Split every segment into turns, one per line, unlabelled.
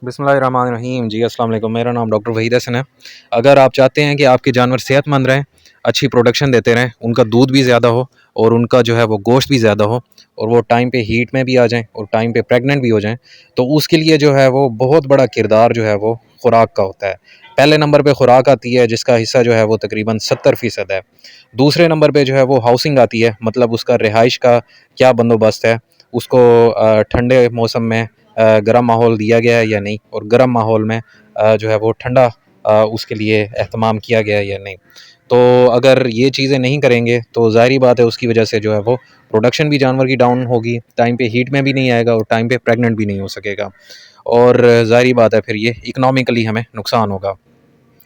बिस्मिल्लाहिर्रहमानिर्रहीम। जी अस्सलाम वालेकुम। मेरा नाम डॉक्टर वहीद हसन है। अगर आप चाहते हैं कि आपके जानवर सेहतमंद रहें, अच्छी प्रोडक्शन देते रहें, उनका दूध भी ज़्यादा हो और उनका जो है वो गोश्त भी ज़्यादा हो और वो टाइम पे हीट में भी आ जाएं और टाइम पे प्रेग्नेंट भी हो जाएं, तो उसके लिए जो है वो बहुत बड़ा किरदार जो है वो खुराक का होता है। पहले नंबर पे खुराक आती है, जिसका हिस्सा जो है वो तकरीबन 70% है। दूसरे नंबर पे जो है वो हाउसिंग आती है, मतलब उसका रिहाइश का क्या बंदोबस्त है, उसको ठंडे मौसम में गर्म माहौल दिया गया है या नहीं, और गर्म माहौल में जो है वो ठंडा उसके लिए एहतमाम किया गया है या नहीं। तो अगर ये चीज़ें नहीं करेंगे तो ज़ाहिर बात है उसकी वजह से जो है वो प्रोडक्शन भी जानवर की डाउन होगी, टाइम पे हीट में भी नहीं आएगा और टाइम पे प्रेग्नेंट भी नहीं हो सकेगा, और ज़ाहिर बात है फिर ये इकनॉमिकली हमें नुकसान होगा।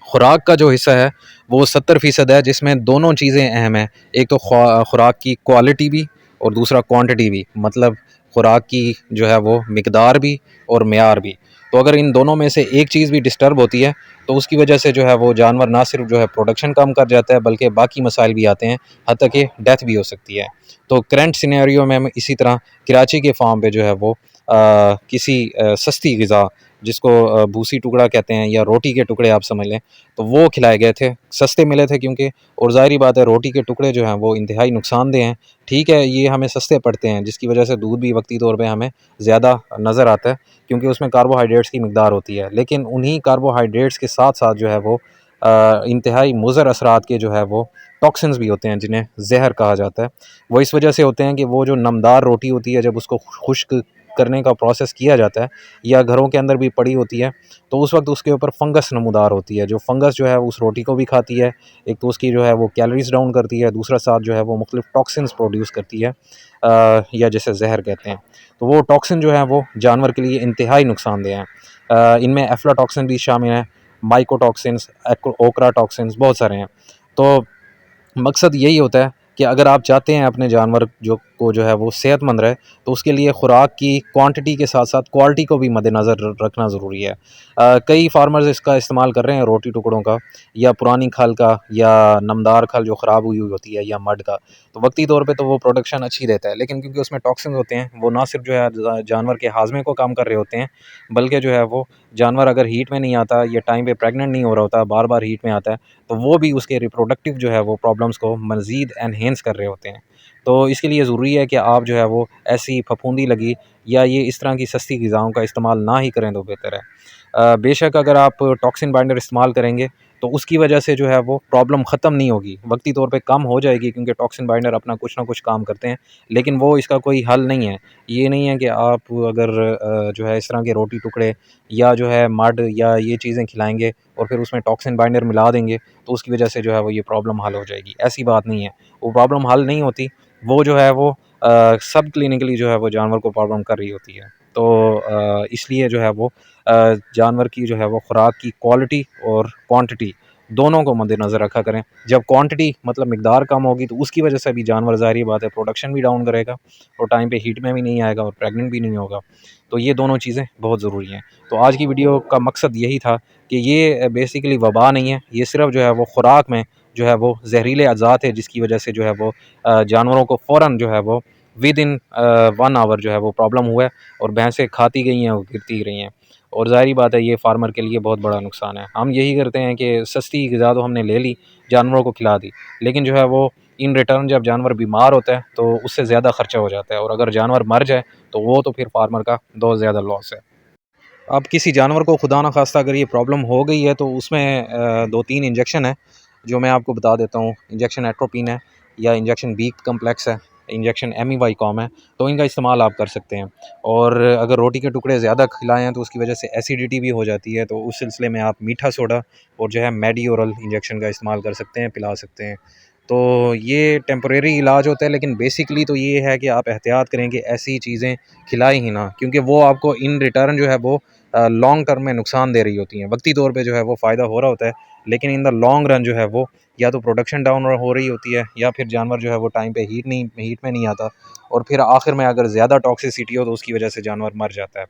खुराक का जो हिस्सा है वो 70% है, जिसमें दोनों चीज़ें अहम हैं। एक तो खुराक की क्वालिटी भी और दूसरा क्वांटिटी भी, मतलब खुराक की जो है वो मिकदार भी और मेयार भी। तो अगर इन दोनों में से एक चीज़ भी डिस्टर्ब होती है तो उसकी वजह से जो है वो जानवर ना सिर्फ जो है प्रोडक्शन कम कर जाता है, बल्कि बाकी मसाइल भी आते हैं, हत्ता कि डेथ भी हो सकती है। तो करंट सिनेरियो में हम इसी तरह कराची के फार्म पे जो है वो किसी सस्ती ग़िज़ा, जिसको भूसी टुकड़ा कहते हैं या रोटी के टुकड़े आप समझ लें, तो वो खिलाए गए थे। सस्ते मिले थे क्योंकि, और ज़ाहिर बात है रोटी के टुकड़े जो हैं वो इंतहाई नुकसानदेह हैं। ठीक है, ये हमें सस्ते पड़ते हैं, जिसकी वजह से दूध भी वक्ती तौर पे हमें ज़्यादा नज़र आता है, क्योंकि उसमें कार्बोहाइड्रेट्स की मिकदार होती है। लेकिन उन्हीं कार्बोहाइड्रेट्स के साथ साथ जो है वो इंतहाई मुज़र असरात के जो है वो टॉक्सिन्स भी होते हैं, जिन्हें ज़हर कहा जाता है। वो इस वजह से होते हैं कि वो जो नमदार रोटी होती है, जब उसको खुश्क करने का प्रोसेस किया जाता है या घरों के अंदर भी पड़ी होती है, तो उस वक्त उसके ऊपर फंगस नमूदार होती है। जो फंगस जो है उस रोटी को भी खाती है, एक तो उसकी जो है वो कैलोरीज डाउन करती है, दूसरा साथ जो है वो मुख्तलिफ टॉक्सिन्स प्रोड्यूस करती है, या जैसे जहर कहते हैं। तो वो टॉक्सिन जो है वो जानवर के लिए इंतहाई नुकसानदेह हैं। इनमें एफ्लाटॉक्सिन भी शामिल है, माइकोटॉक्सिन्स, ओकरा टॉक्सिन्स, बहुत सारे हैं। तो मकसद यही होता है कि अगर आप चाहते हैं अपने जानवर जो है वो सेहतमंद रहे, तो उसके लिए खुराक की क्वांटिटी के साथ साथ क्वालिटी को भी मद्देनज़र रखना ज़रूरी है। कई फार्मर्स इसका इस्तेमाल कर रहे हैं रोटी टुकड़ों का, या पुरानी खल का, या नमदार खल जो ख़राब हुई हुई होती है, या मड का। तो वक्ती तौर पे तो वो प्रोडक्शन अच्छी देता है, लेकिन क्योंकि उसमें टॉक्सिन होते हैं, वो ना सिर्फ जो है जानवर के हाजमे को कम कर रहे होते हैं, बल्कि जो है वो जानवर अगर हीट में नहीं आता या टाइम पे प्रेग्नेंट नहीं हो रहा होता, बार बार हीट में आता है, तो वो भी उसके रिप्रोडक्टिव जो है वो प्रॉब्लम्स को मज़ीद एनहेंस कर रहे होते हैं। तो इसके लिए ज़रूरी है कि आप जो है वो ऐसी फफूंदी लगी या ये इस तरह की सस्ती ग़िज़ाओं का इस्तेमाल ना ही करें तो बेहतर है। बेशक अगर आप टॉक्सिन बाइंडर इस्तेमाल करेंगे तो उसकी वजह से जो है वो प्रॉब्लम ख़त्म नहीं होगी, वक्ती तौर पे कम हो जाएगी, क्योंकि टॉक्सिन बाइंडर अपना कुछ ना कुछ काम करते हैं, लेकिन वो इसका कोई हल नहीं है। ये नहीं है कि आप अगर जो है इस तरह के रोटी टुकड़े या जो है मड या ये चीज़ें खिलाएँगे और फिर उसमें टॉक्सिन बाइंडर मिला देंगे, तो उसकी वजह से जो है वो ये प्रॉब्लम हल हो जाएगी। ऐसी बात नहीं है, वो प्रॉब्लम हल नहीं होती, वो जो है वो सब क्लिनिकली जो है वो जानवर को प्रॉब्लम कर रही होती है। तो इसलिए जो है वो जानवर की जो है वो खुराक की क्वालिटी और क्वांटिटी दोनों को मद्देनज़र रखा करें। जब क्वांटिटी मतलब मिकदार कम होगी, तो उसकी वजह से भी जानवर ज़ाहिर बात है प्रोडक्शन भी डाउन करेगा और टाइम पे हीट में भी नहीं आएगा और प्रेग्नेंट भी नहीं होगा। तो ये दोनों चीज़ें बहुत ज़रूरी हैं। तो आज की वीडियो का मकसद यही था कि ये बेसिकली वबा नहीं है, ये सिर्फ जो है वो खुराक में जो है वो जहरीले अज़ात है, जिसकी वजह से जो है वो जानवरों को फ़ौरन जो है वो विद इन 1 आवर जो है वो प्रॉब्लम हुआ है, और भैंसें खाती गई हैं और गिरती रही हैं, और ज़ाहिर बात है ये फार्मर के लिए बहुत बड़ा नुकसान है। हम यही करते हैं कि सस्ती ग़िज़ा तो हमने ले ली, जानवरों को खिला दी, लेकिन जो है वो इन रिटर्न जब जानवर बीमार होता है तो उससे ज़्यादा ख़र्चा हो जाता है, और अगर जानवर मर जाए तो वो तो फिर फार्मर का बहुत ज़्यादा लॉस है। अब किसी जानवर को खुदा न खास्ता अगर ये प्रॉब्लम हो गई है, तो उसमें 2-3 इंजेक्शन है जो मैं आपको बता देता हूँ। इंजेक्शन एट्रोपिन है, या इंजेक्शन बी कम्प्लेक्स है, इंजेक्शन एमिवाइकॉम है, तो इनका इस्तेमाल आप कर सकते हैं। और अगर रोटी के टुकड़े ज़्यादा खिलाएँ हैं तो उसकी वजह से एसिडिटी भी हो जाती है, तो उस सिलसिले में आप मीठा सोडा और जो है मेडिओरल इंजेक्शन का इस्तेमाल कर सकते हैं, पिला सकते हैं। तो ये टेम्परेरी इलाज होता है, लेकिन बेसिकली तो ये है कि आप एहतियात करें कि ऐसी चीज़ें खिलाएँ ही ना, क्योंकि वो आपको इन रिटर्न जो है वो लॉन्ग टर्म में नुकसान दे रही होती हैं। वक्ती तौर पे जो है वो फ़ायदा हो रहा होता है, लेकिन इन द लॉन्ग रन जो है वो या तो प्रोडक्शन डाउन हो रही होती है, या फिर जानवर जो है वो टाइम पे हीट में नहीं आता, और फिर आखिर में अगर ज़्यादा टॉक्सिसिटी हो तो उसकी वजह से जानवर मर जाता है।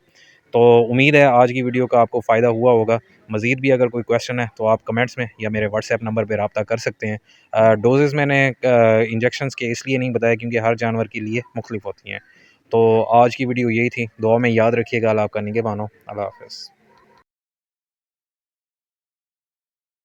तो उम्मीद है आज की वीडियो का आपको फ़ायदा हुआ होगा। मज़ीद भी अगर कोई क्वेश्चन है तो आप कमेंट्स में या मेरे व्हाट्सएप नंबर पे रब्ता कर सकते हैं। डोजेज़ मैंने इंजेक्शंस के इसलिए नहीं बताया क्योंकि हर जानवर के लिए मुख्तलिफ होती हैं। तो आज की वीडियो यही थी। दुआ में याद रखिएगा। अल्लाह आपका निगहबान हो। अल्लाह हाफ़िज़।